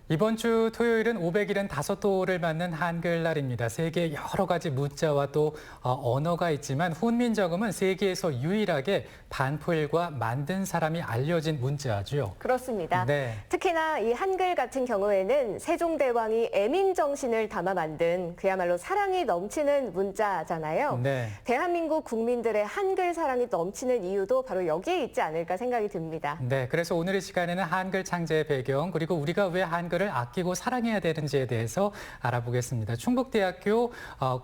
이번 주 토요일은 575를 맞는 한글날입니다. 세계에 여러 가지 문자와 또 언어가 있지만 훈민정음은 세계에서 유일하게 반포일과 만든 사람이 알려진 문자죠. 그렇습니다. 네. 특히나 이 한글 같은 경우에는 세종대왕이 애민정신을 담아 만든 그야말로 사랑이 넘치는 문자잖아요. 네. 대한민국 국민들의 한글 사랑이 넘치는 이유도 바로 여기에 있지 않을까 생각이 듭니다. 네, 그래서 오늘 이 시간에는 한글 창제의 배경 그리고 우리가 왜 한글을 아끼고 사랑해야 되는지에 대해서 알아보겠습니다. 충북대학교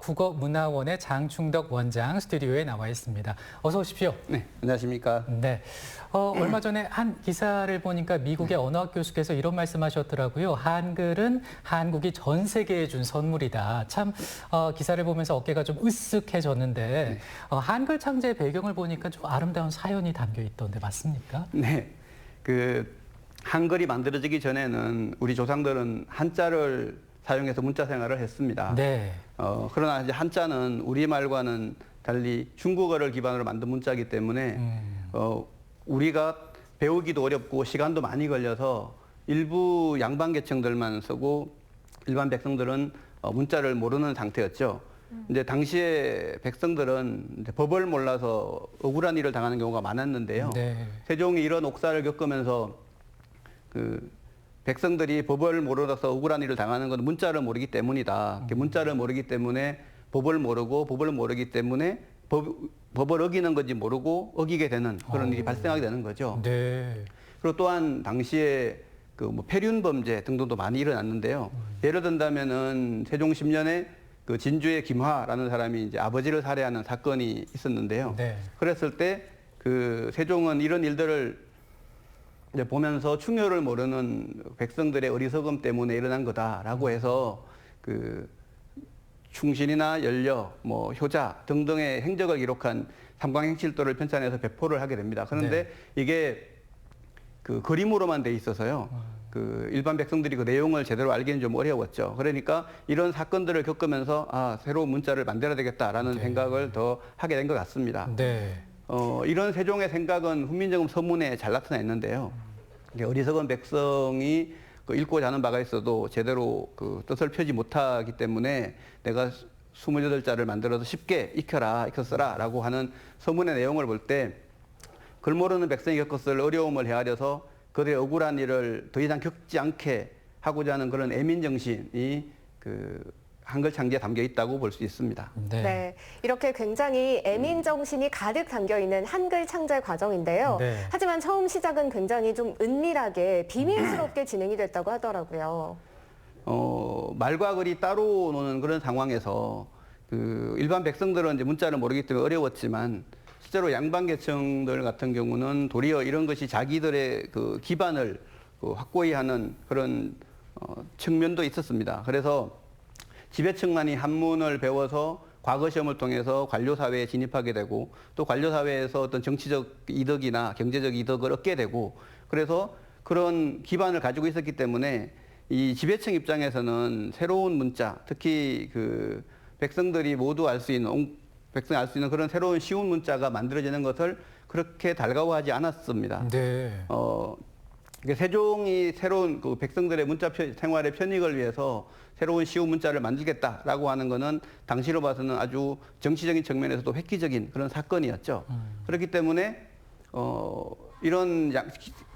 국어문화원의 장충덕 원장 스튜디오에 나와 있습니다. 어서 오십시오. 네, 안녕하십니까. 네. 얼마 전에 한 기사를 보니까 미국의 언어학 교수께서 이런 말씀하셨더라고요. 한글은 한국이 전 세계에 준 선물이다. 참 기사를 보면서 어깨가 좀 으쓱해졌는데 한글 창제의 배경을 보니까 좀 아름다운 사연이 담겨 있던데 맞습니까? 네, 한글이 만들어지기 전에는 우리 조상들은 한자를 사용해서 문자 생활을 했습니다. 네. 그러나 이제 한자는 우리말과는 달리 중국어를 기반으로 만든 문자이기 때문에 우리가 배우기도 어렵고 시간도 많이 걸려서 일부 양반 계층들만 쓰고 일반 백성들은 문자를 모르는 상태였죠. 이제 당시에 백성들은 이제 법을 몰라서 억울한 일을 당하는 경우가 많았는데요. 네. 세종이 이런 옥사를 겪으면서 백성들이 법을 모르어서 억울한 일을 당하는 건 문자를 모르기 때문이다. 문자를 모르기 때문에 법을 모르고 법을 모르기 때문에 법을 어기는 건지 모르고 어기게 되는 그런 일이 발생하게 되는 거죠. 네. 그리고 또한 당시에 폐륜 범죄 등등도 많이 일어났는데요. 예를 든다면은 세종 10년에 진주의 김화라는 사람이 이제 아버지를 살해하는 사건이 있었는데요. 네. 그랬을 때 세종은 이런 일들을 이제 보면서 충효를 모르는 백성들의 어리석음 때문에 일어난 거다라고 해서 충신이나 연려, 효자 등등의 행적을 기록한 삼광행실도를 편찬해서 배포를 하게 됩니다. 그런데 네. 이게 그림으로만 돼 있어서요. 일반 백성들이 그 내용을 제대로 알기는 좀 어려웠죠. 그러니까 이런 사건들을 겪으면서 새로운 문자를 만들어야 되겠다라는 네. 생각을 더 하게 된 것 같습니다. 네. 이런 세종의 생각은 훈민정음 서문에 잘 나타나 있는데요. 어리석은 백성이 읽고자 하는 바가 있어도 제대로 뜻을 펴지 못하기 때문에 내가 28자를 만들어서 쉽게 익혀 써라 라고 하는 서문의 내용을 볼 때 글 모르는 백성이 겪었을 어려움을 헤아려서 그들의 억울한 일을 더 이상 겪지 않게 하고자 하는 그런 애민정신이 한글 창제에 담겨 있다고 볼 수 있습니다. 네. 네, 이렇게 굉장히 애민정신이 가득 담겨있는 한글 창제 과정인데요. 네. 하지만 처음 시작은 굉장히 좀 은밀하게 비밀스럽게 진행이 됐다고 하더라고요. 말과 글이 따로 노는 그런 상황에서 일반 백성들은 이제 문자를 모르기 때문에 어려웠지만 실제로 양반 계층들 같은 경우는 도리어 이런 것이 자기들의 기반을 확고히 하는 그런 측면도 있었습니다. 그래서 지배층만이 한문을 배워서 과거 시험을 통해서 관료사회에 진입하게 되고 또 관료사회에서 어떤 정치적 이득이나 경제적 이득을 얻게 되고 그래서 그런 기반을 가지고 있었기 때문에 이 지배층 입장에서는 새로운 문자, 특히 백성들이 모두 알 수 있는 백성이 알 수 있는 그런 새로운 쉬운 문자가 만들어지는 것을 그렇게 달가워하지 않았습니다. 네. 세종이 새로운 백성들의 문자 생활의 편익을 위해서 새로운 쉬운 문자를 만들겠다라고 하는 것은 당시로 봐서는 아주 정치적인 측면에서도 획기적인 그런 사건이었죠. 그렇기 때문에 이런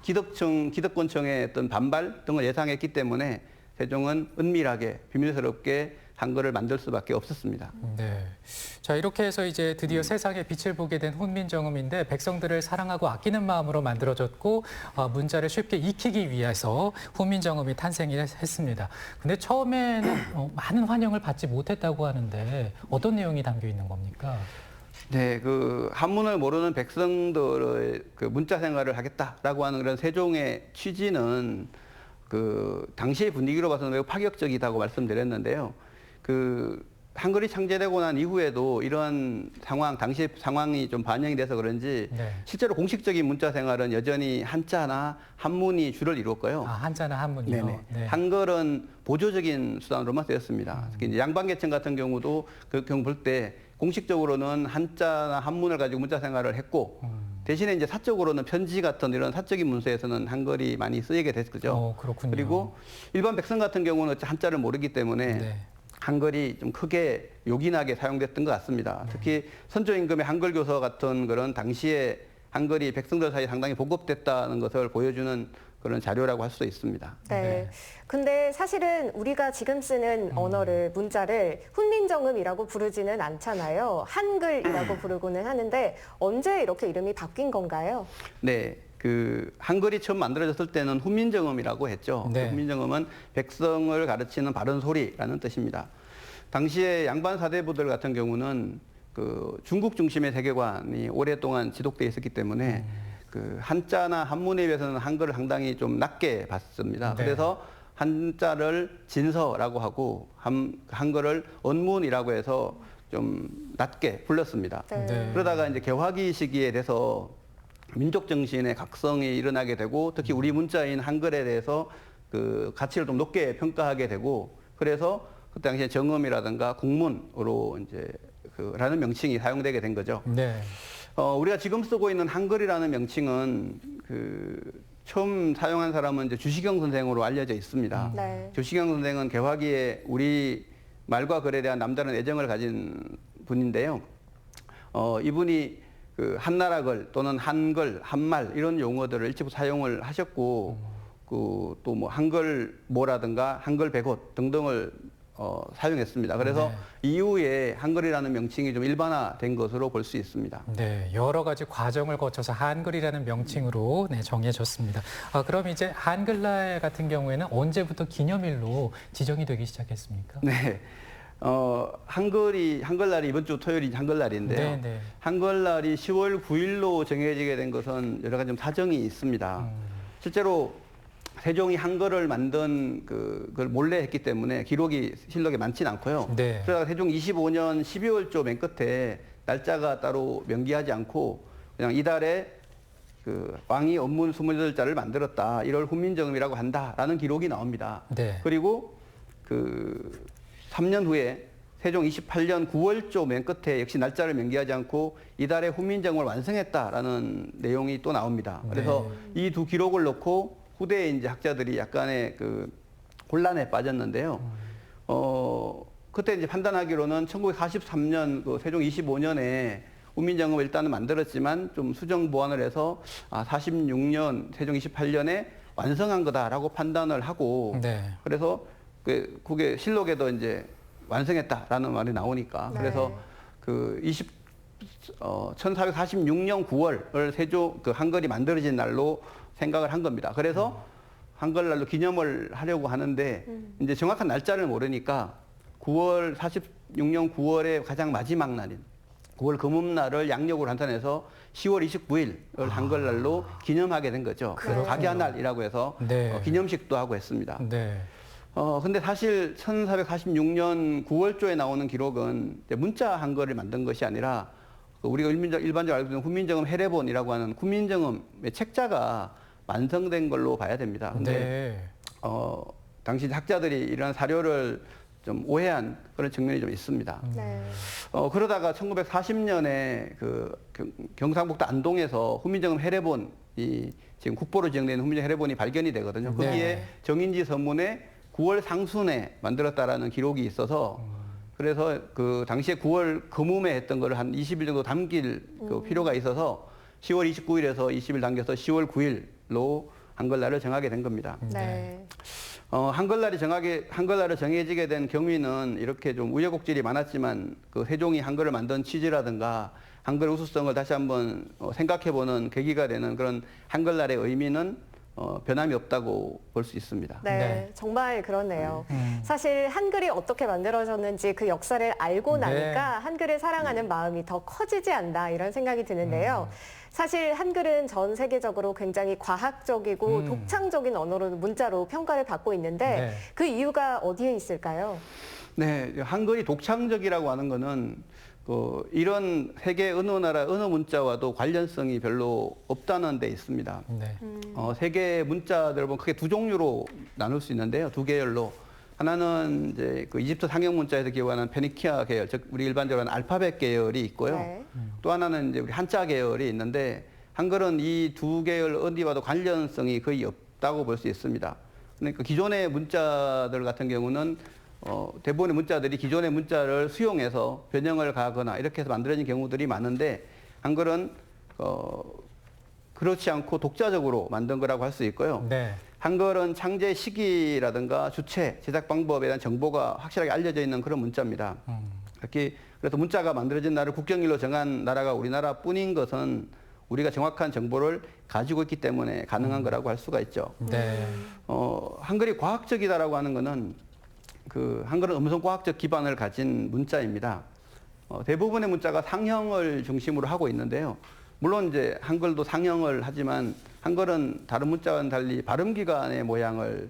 기득권층의 어떤 반발 등을 예상했기 때문에 세종은 은밀하게 비밀스럽게 한글을 만들 수밖에 없었습니다. 네. 자, 이렇게 해서 이제 드디어 세상에 빛을 보게 된 훈민정음인데 백성들을 사랑하고 아끼는 마음으로 만들어졌고 문자를 쉽게 익히기 위해서 훈민정음이 탄생했습니다. 근데 처음에는 많은 환영을 받지 못했다고 하는데 어떤 내용이 담겨 있는 겁니까? 네, 한문을 모르는 백성들의 문자 생활을 하겠다라고 하는 그런 세종의 취지는 당시의 분위기로 봐서는 매우 파격적이다고 말씀드렸는데요. 한글이 창제되고 난 이후에도 이런 당시의 상황이 좀 반영이 돼서 그런지 네. 실제로 공식적인 문자 생활은 여전히 한자나 한문이 주를 이뤘고요. 한자나 한문이요? 네네. 네. 한글은 보조적인 수단으로만 쓰였습니다. 특히 이제 양반 계층 같은 경우도 그 경우 볼 때 공식적으로는 한자나 한문을 가지고 문자 생활을 했고 대신에 이제 사적으로는 편지 같은 이런 사적인 문서에서는 한글이 많이 쓰이게 됐죠. 그렇군요. 그리고 일반 백성 같은 경우는 한자를 모르기 때문에 네. 한글이 좀 크게 요긴하게 사용됐던 것 같습니다. 특히 선조임금의 한글 교서 같은 그런 당시에 한글이 백성들 사이에 상당히 보급됐다는 것을 보여주는 그런 자료라고 할 수 있습니다. 네. 네. 근데 사실은 우리가 지금 쓰는 언어를, 문자를 훈민정음이라고 부르지는 않잖아요. 한글이라고 부르고는 하는데 언제 이렇게 이름이 바뀐 건가요? 네. 그 한글이 처음 만들어졌을 때는 훈민정음이라고 했죠. 네. 그 훈민정음은 백성을 가르치는 바른 소리라는 뜻입니다. 당시에 양반 사대부들 같은 경우는 그 중국 중심의 세계관이 오랫동안 지속돼 있었기 때문에 그 한자나 한문에 비해서는 한글을 상당히 좀 낮게 봤습니다. 네. 그래서 한자를 진서라고 하고 한글을 언문이라고 해서 좀 낮게 불렀습니다. 네. 그러다가 이제 개화기 시기에 돼서 민족 정신의 각성이 일어나게 되고 특히 우리 문자인 한글에 대해서 그 가치를 좀 높게 평가하게 되고 그래서 그 당시에 정음이라든가 국문으로 이제 라는 명칭이 사용되게 된 거죠. 네. 우리가 지금 쓰고 있는 한글이라는 명칭은 처음 사용한 사람은 이제 주시경 선생으로 알려져 있습니다. 네. 주시경 선생은 개화기에 우리 말과 글에 대한 남다른 애정을 가진 분인데요. 이분이 그 한나라글 또는 한글, 한말 이런 용어들을 일찍부터 사용을 하셨고 그 또 뭐 한글모라든가 한글 백옷 등등을 사용했습니다. 그래서 이후에 한글이라는 명칭이 좀 일반화된 것으로 볼 수 있습니다. 네, 여러 가지 과정을 거쳐서 한글이라는 명칭으로 정해졌습니다. 그럼 이제 한글날 같은 경우에는 언제부터 기념일로 지정이 되기 시작했습니까? 네. 한글날이 이번 주 토요일이 한글날인데요. 네, 네. 한글날이 10월 9일로 정해지게 된 것은 여러 가지 좀 사정이 있습니다. 실제로 세종이 한글을 만든 그걸 몰래 했기 때문에 기록이 실록에 많지는 않고요. 네. 그러다가 세종 25년 12월 초 맨 끝에 날짜가 따로 명기하지 않고 그냥 이달에 그 왕이 언문 28자를 만들었다. 이걸 훈민정음이라고 한다라는 기록이 나옵니다. 네. 그리고 그 3년 후에 세종 28년 9월 초 맨 끝에 역시 날짜를 명기하지 않고 이달에 훈민정음을 완성했다라는 내용이 또 나옵니다. 그래서 이 두 기록을 놓고 후대에 이제 학자들이 약간의 그 혼란에 빠졌는데요. 그때 이제 판단하기로는 1943년 그 세종 25년에 훈민정음을 일단은 만들었지만 좀 수정 보완을 해서 46년 세종 28년에 완성한 거다라고 판단을 하고 네. 그래서 그게 실록에도 이제 완성했다라는 말이 나오니까 네. 그래서 그 1446년 9월을 세종 그 한글이 만들어진 날로 생각을 한 겁니다. 그래서 한글날로 기념을 하려고 하는데 이제 정확한 날짜를 모르니까 46년 9월의 가장 마지막 날인 9월 금음날을 양력으로 환산해서 10월 29일을 한글날로 기념하게 된 거죠. 그래서 각야날이라고 해서 네. 기념식도 하고 했습니다. 네. 근데 사실 1446년 9월조에 나오는 기록은 이제 문자 한글을 만든 것이 아니라 우리가 일반적으로 알고 있는 훈민정음 해례본이라고 하는 훈민정음의 책자가 완성된 걸로 봐야 됩니다. 근데 네. 당시 학자들이 이런 사료를 좀 오해한 그런 측면이 좀 있습니다. 네. 그러다가 1940년에 그 경상북도 안동에서 훈민정음 해례본이 지금 국보로 지정된 훈민정음 해례본이 발견이 되거든요. 거기에 네. 정인지 서문에 9월 상순에 만들었다라는 기록이 있어서 그래서 그 당시에 9월 금음에 했던 거를 한 20일 정도 담길 그 필요가 있어서 10월 29일에서 20일 당겨서 10월 9일로 한글날을 정하게 된 겁니다. 네. 한글날이 정해지게 된 경위는 이렇게 좀 우여곡절이 많았지만 그 세종이 한글을 만든 취지라든가 한글 우수성을 다시 한번 생각해보는 계기가 되는 그런 한글날의 의미는 변함이 없다고 볼 수 있습니다. 네, 네. 정말 그렇네요. 사실 한글이 어떻게 만들어졌는지 그 역사를 알고 네. 나니까 한글을 사랑하는 마음이 더 커지지 않나 이런 생각이 드는데요. 사실 한글은 전 세계적으로 굉장히 과학적이고 독창적인 언어로 문자로 평가를 받고 있는데 네. 그 이유가 어디에 있을까요? 네, 한글이 독창적이라고 하는 거는 이런 세계 어느 나라 어느 문자와도 관련성이 별로 없다는 데 있습니다. 네. 세계 문자들을 보면 크게 두 종류로 나눌 수 있는데요. 두 계열로. 하나는 이제 그 이집트 상형 문자에서 기록하는 페니키아 계열, 즉 우리 일반적으로 하는 알파벳 계열이 있고요. 네. 또 하나는 이제 우리 한자 계열이 있는데 한글은 이 두 개의 언어와도 관련성이 거의 없다고 볼 수 있습니다. 그러니까 기존의 문자들 같은 경우는 대부분의 문자들이 기존의 문자를 수용해서 변형을 가거나 이렇게 해서 만들어진 경우들이 많은데 한글은 그렇지 않고 독자적으로 만든 거라고 할 수 있고요. 네. 한글은 창제 시기라든가 주체, 제작 방법에 대한 정보가 확실하게 알려져 있는 그런 문자입니다. 이렇게 그래서 문자가 만들어진 날을 국경일로 정한 나라가 우리나라뿐인 것은 우리가 정확한 정보를 가지고 있기 때문에 가능한 거라고 할 수가 있죠. 네. 한글이 과학적이다라고 하는 것은 한글은 음성과학적 기반을 가진 문자입니다. 대부분의 문자가 상형을 중심으로 하고 있는데요. 물론 이제 한글도 상형을 하지만 한글은 다른 문자와는 달리 발음기관의 모양을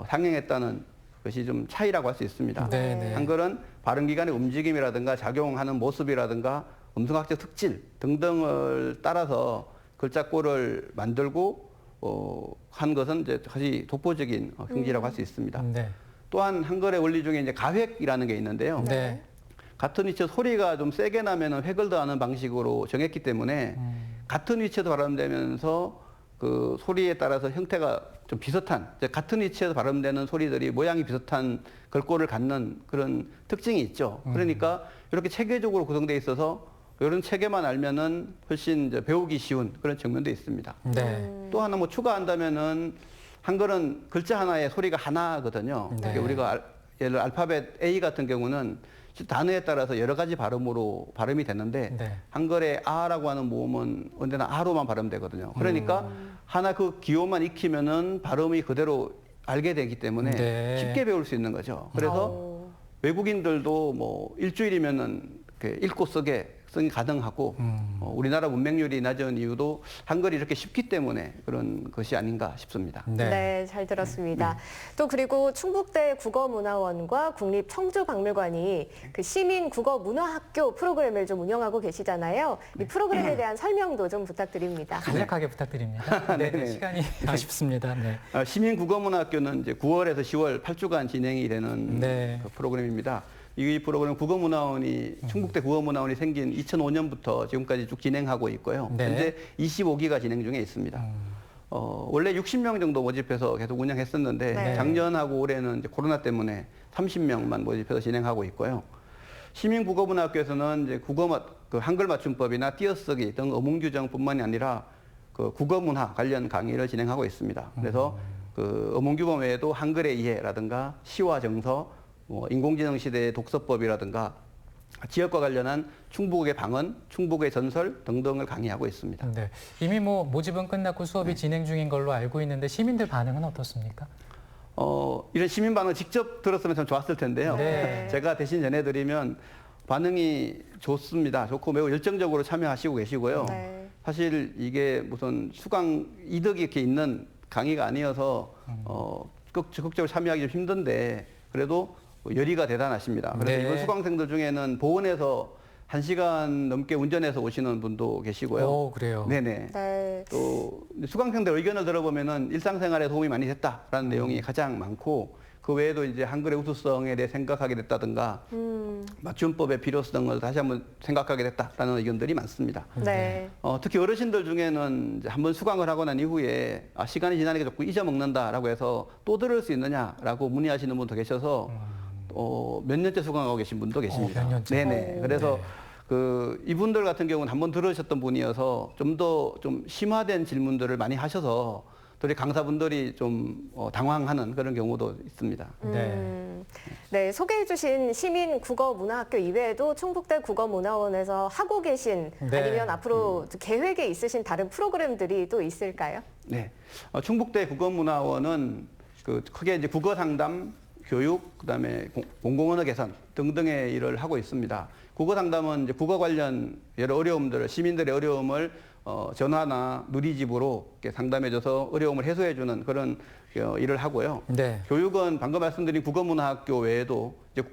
상형했다는 것이 좀 차이라고 할 수 있습니다. 네, 네. 한글은 발음기관의 움직임이라든가 작용하는 모습이라든가 음성학적 특질 등등을 따라서 글자꼴을 만들고 한 것은 이제 사실 독보적인 형질이라고 할 수 있습니다. 네. 또한 한글의 원리 중에 이제 가획이라는 게 있는데요. 네. 같은 위치에 소리가 좀 세게 나면은 획을 더하는 방식으로 정했기 때문에 같은 위치에서 발음되면서 그 소리에 따라서 형태가 좀 비슷한, 같은 위치에서 발음되는 소리들이 모양이 비슷한 글꼴을 갖는 그런 특징이 있죠. 그러니까 이렇게 체계적으로 구성되어 있어서 이런 체계만 알면은 훨씬 이제 배우기 쉬운 그런 측면도 있습니다. 네. 또 하나 뭐 추가한다면은 한글은 글자 하나에 소리가 하나거든요. 네. 그러니까 우리가 예를 들어 알파벳 A 같은 경우는 단어에 따라서 여러 가지 발음으로 발음이 되는데 네. 한글의 아라고 하는 모음은 언제나 아로만 발음되거든요. 그러니까 하나 그 기호만 익히면은 발음이 그대로 알게 되기 때문에 네. 쉽게 배울 수 있는 거죠. 그래서 외국인들도 뭐 일주일이면은 이렇게 읽고 쓰기 가능하고 우리나라 문맹률이 낮은 이유도 한글이 이렇게 쉽기 때문에 그런 것이 아닌가 싶습니다. 네, 잘 들었습니다. 또 그리고 충북대 국어문화원과 국립청주박물관이 그 시민국어문화학교 프로그램을 좀 운영하고 계시잖아요. 이 프로그램에 대한 설명도 좀 부탁드립니다. 간략하게 부탁드립니다. 네, 네네. 시간이 아쉽습니다. 네. 시민국어문화학교는 이제 9월에서 10월 8주간 진행이 되는 네. 그 프로그램입니다. 이 프로그램 국어문화원이 충북대 국어문화원이 생긴 2005년부터 지금까지 쭉 진행하고 있고요. 네. 현재 25기가 진행 중에 있습니다. 원래 60명 정도 모집해서 계속 운영했었는데 네. 작년하고 올해는 이제 코로나 때문에 30명만 모집해서 진행하고 있고요. 시민국어문화학교에서는 이제 한글 맞춤법이나 띄어쓰기 등 어문 규정뿐만이 아니라 그 국어문화 관련 강의를 진행하고 있습니다. 그래서 그 어문 규범 외에도 한글의 이해라든가 시와 정서, 인공지능 시대의 독서법이라든가 지역과 관련한 충북의 방언, 충북의 전설 등등을 강의하고 있습니다. 네. 이미 뭐 모집은 끝났고 수업이 진행 중인 걸로 알고 있는데 시민들 반응은 어떻습니까? 이런 시민 반응 직접 들었으면 참 좋았을 텐데요. 네. 제가 대신 전해드리면 반응이 좋습니다. 좋고 매우 열정적으로 참여하시고 계시고요. 네. 사실 이게 무슨 수강 이득이 이렇게 있는 강의가 아니어서 적극적으로 참여하기 좀 힘든데 그래도 열의가 대단하십니다. 그래서 네. 이번 수강생들 중에는 보은에서 1시간 넘게 운전해서 오시는 분도 계시고요. 오, 그래요. 네네. 네. 또 수강생들 의견을 들어보면은 일상생활에 도움이 많이 됐다라는 내용이 가장 많고 그 외에도 이제 한글의 우수성에 대해 생각하게 됐다든가 맞춤법의 필요성 등을 다시 한번 생각하게 됐다라는 의견들이 많습니다. 네. 특히 어르신들 중에는 이제 한번 수강을 하고 난 이후에 시간이 지나니까 자꾸 잊어먹는다라고 해서 또 들을 수 있느냐라고 문의하시는 분도 계셔서 몇 년째 수강하고 계신 분도 계십니다. 몇 년째? 네네. 그래서 이분들 같은 경우는 한번 들으셨던 분이어서 좀 더 좀 심화된 질문들을 많이 하셔서 또 강사분들이 좀 당황하는 그런 경우도 있습니다. 네. 네, 소개해 주신 시민국어문화학교 이외에도 충북대 국어문화원에서 하고 계신 네. 아니면 앞으로 계획에 있으신 다른 프로그램들이 또 있을까요? 네. 충북대 국어문화원은 크게 이제 국어 상담, 교육, 그다음에 공공언어 개선 등등의 일을 하고 있습니다. 국어 상담은 이제 국어 관련 여러 어려움들, 시민들의 어려움을 전화나 누리집으로 이렇게 상담해줘서 어려움을 해소해주는 그런 일을 하고요. 네. 교육은 방금 말씀드린 국어문화학교 외에도 이제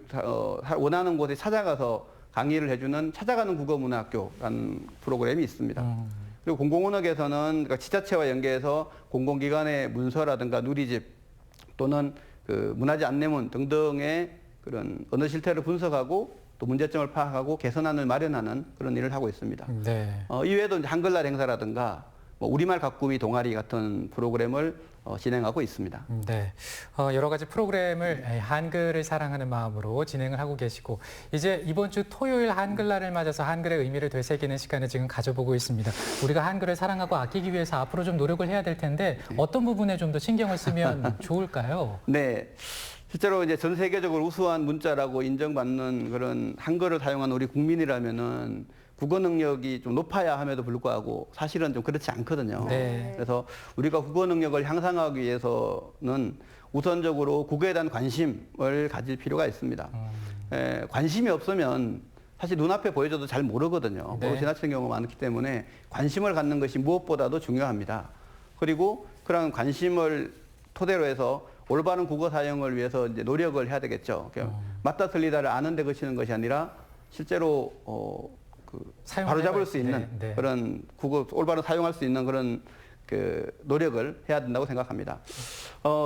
원하는 곳에 찾아가서 강의를 해주는 찾아가는 국어문화학교라는 프로그램이 있습니다. 그리고 공공언어 개선은 그러니까 지자체와 연계해서 공공기관의 문서라든가 누리집 또는 문화재 안내문 등등의 그런 언어 실태를 분석하고 또 문제점을 파악하고 개선안을 마련하는 그런 일을 하고 있습니다. 네. 이외에도 이제 한글날 행사라든가 뭐 우리말 가꾸기 동아리 같은 프로그램을 진행하고 있습니다. 네, 여러 가지 프로그램을 한글을 사랑하는 마음으로 진행을 하고 계시고 이제 이번 주 토요일 한글날을 맞아서 한글의 의미를 되새기는 시간을 지금 가져보고 있습니다. 우리가 한글을 사랑하고 아끼기 위해서 앞으로 좀 노력을 해야 될 텐데 어떤 부분에 좀 더 신경을 쓰면 좋을까요? 네. 실제로 이제 전 세계적으로 우수한 문자라고 인정받는 그런 한글을 사용하는 우리 국민이라면은 국어 능력이 좀 높아야 함에도 불구하고 사실은 좀 그렇지 않거든요. 네. 그래서 우리가 국어 능력을 향상하기 위해서는 우선적으로 국어에 대한 관심을 가질 필요가 있습니다. 관심이 없으면 사실 눈앞에 보여줘도 잘 모르거든요. 네. 모르고 지나치는 경우가 많기 때문에 관심을 갖는 것이 무엇보다도 중요합니다. 그리고 그런 관심을 토대로 해서 올바른 국어 사용을 위해서 이제 노력을 해야 되겠죠. 맞다 틀리다를 아는데 그치는 것이 아니라 실제로 바로 잡을 수 있는 네. 그런 국어 올바로 사용할 수 있는 그런 그 노력을 해야 된다고 생각합니다.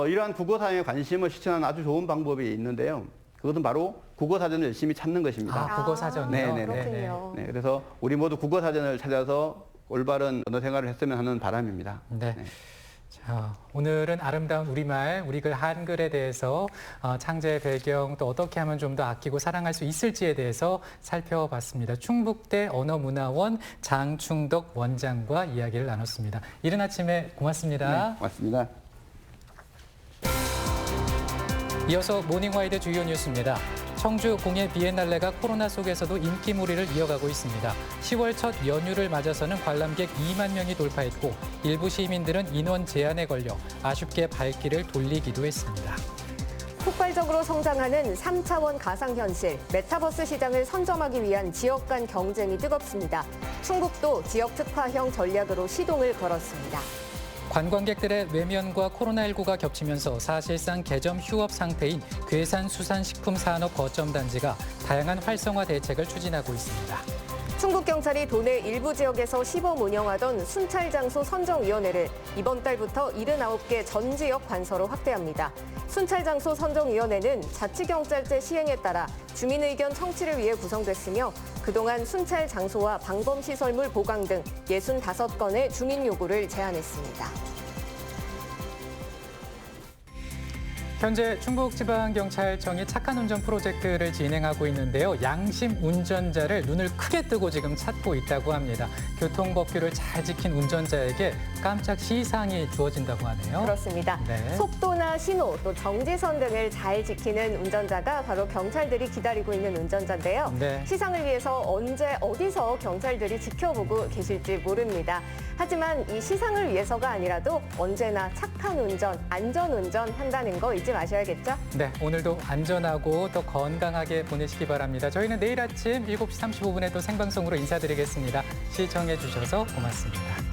이러한 국어 사용에 관심을 실천하는 아주 좋은 방법이 있는데요. 그것은 바로 국어 사전을 열심히 찾는 것입니다. 아, 국어 사전이요? 네네네. 그렇군요. 네, 그래서 우리 모두 국어 사전을 찾아서 올바른 언어 생활을 했으면 하는 바람입니다. 네. 자, 오늘은 아름다운 우리말, 우리글 한글에 대해서 창제의 배경 또 어떻게 하면 좀 더 아끼고 사랑할 수 있을지에 대해서 살펴봤습니다. 충북대 언어문화원 장충덕 원장과 이야기를 나눴습니다. 이른 아침에 고맙습니다. 네, 고맙습니다. 이어서 모닝와이드 주요 뉴스입니다. 청주 공예 비엔날레가 코로나 속에서도 인기몰이를 이어가고 있습니다. 10월 첫 연휴를 맞아서는 관람객 2만 명이 돌파했고 일부 시민들은 인원 제한에 걸려 아쉽게 발길을 돌리기도 했습니다. 폭발적으로 성장하는 3차원 가상현실, 메타버스 시장을 선점하기 위한 지역 간 경쟁이 뜨겁습니다. 충북도 지역 특화형 전략으로 시동을 걸었습니다. 관광객들의 외면과 코로나19가 겹치면서 사실상 개점 휴업 상태인 괴산수산식품산업 거점단지가 다양한 활성화 대책을 추진하고 있습니다. 충북경찰이 도내 일부 지역에서 시범 운영하던 순찰장소 선정위원회를 이번 달부터 79개 전 지역 관서로 확대합니다. 순찰장소 선정위원회는 자치경찰제 시행에 따라 주민 의견 청취를 위해 구성됐으며 그동안 순찰 장소와 방범시설물 보강 등 65건의 주민 요구를 제안했습니다. 현재 충북지방경찰청이 착한 운전 프로젝트를 진행하고 있는데요. 양심 운전자를 눈을 크게 뜨고 지금 찾고 있다고 합니다. 교통법규를 잘 지킨 운전자에게 깜짝 시상이 주어진다고 하네요. 그렇습니다. 네. 속도나 신호, 또 정지선 등을 잘 지키는 운전자가 바로 경찰들이 기다리고 있는 운전자인데요. 네. 시상을 위해서 언제 어디서 경찰들이 지켜보고 계실지 모릅니다. 하지만 이 시상을 위해서가 아니라도 언제나 착한 운전, 안전 운전 한다는 거 잊지 마셔야겠죠? 네, 오늘도 안전하고 더 건강하게 보내시기 바랍니다. 저희는 내일 아침 7시 35분에 또 생방송으로 인사드리겠습니다. 시청해 주셔서 고맙습니다.